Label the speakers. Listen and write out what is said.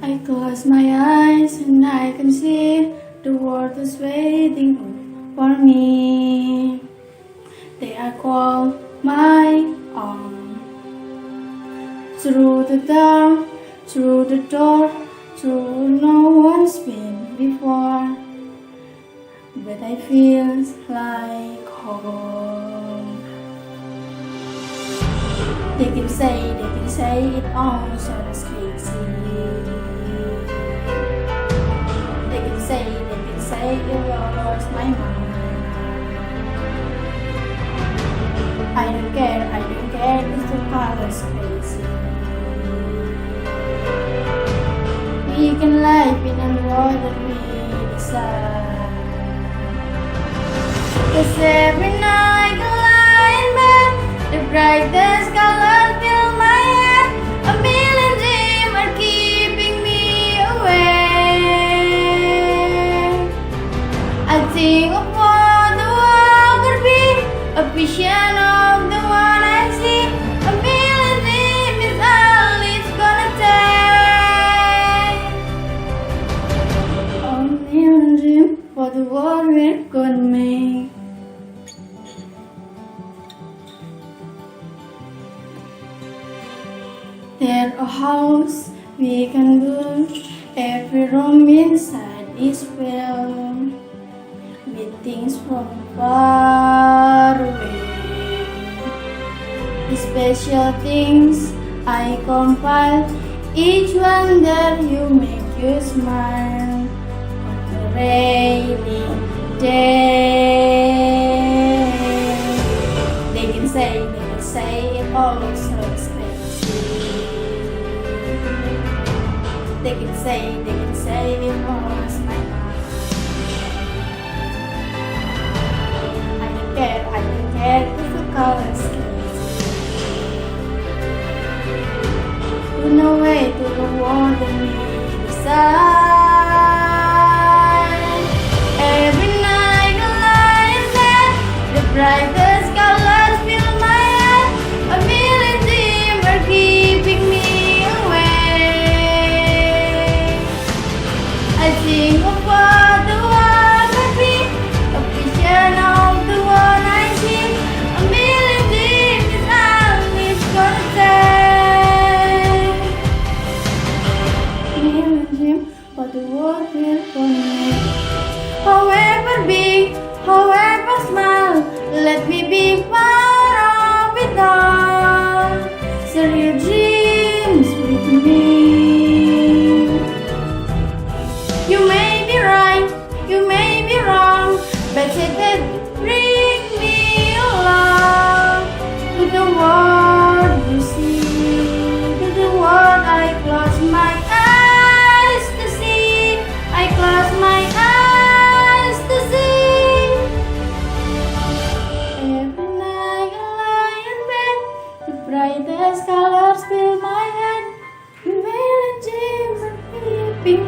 Speaker 1: I close my eyes and I can see the world is waiting for me. They are called my own. Through the dark, through the door, through no one's been before, but I feel like home. They can say it all sounds crazy. They can say it lost my mind. I don't care if the color's crazy. We can live in a world that we desire. 'Cause every night I lie in bed, the brightest colors fill my head. A million dreams are keeping me awake. I think of what the world could be, a vision of the one I see. A million dreams is all it's gonna take. A million dreams for the world we're gonna make. There's a house we can build, every room inside is filled with things from far away. The special things I compile, each one that you make you smile on a rainy day. They can say it all sounds crazy. They can say it lost my mind. I don't care if the colors crazy. To no way to the world that we decide. Every night I lie in bed, the brightest colors fill my head. A million dreams are keeping me awake. I think of what the world could be, a vision of the one I see. A million dreams is all it's gonna take. A million dreams for the world we're gonna make. However big, however small, let me be part of it all. Share your dreams with me. You may be right, you may be wrong, but say that bring me along to the world you see, to the world I close my eyes to see. I close my eyes to see. Every night I lie in bed, the brightest colors fill my head. A million dreams are keeping